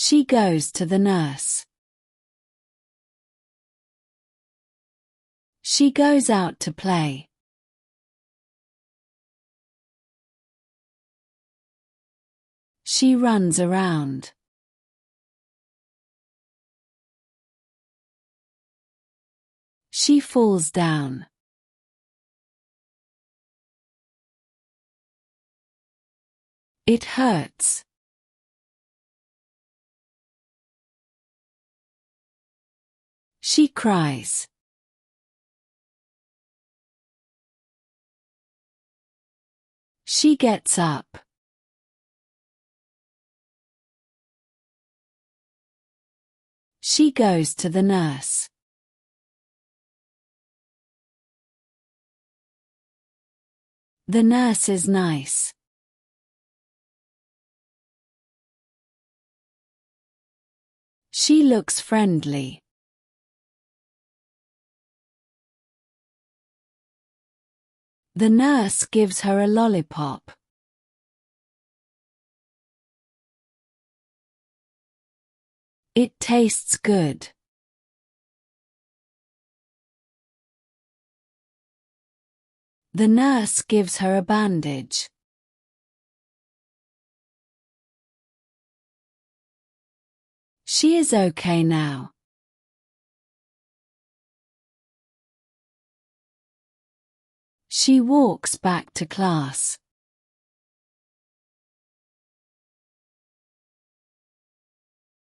She goes to the nurse. She goes out to play. She runs around. She falls down. It hurts. She cries. She gets up. She goes to the nurse. The nurse is nice. She looks friendly. The nurse gives her a lollipop. It tastes good. The nurse gives her a bandage. She is okay now. She walks back to class.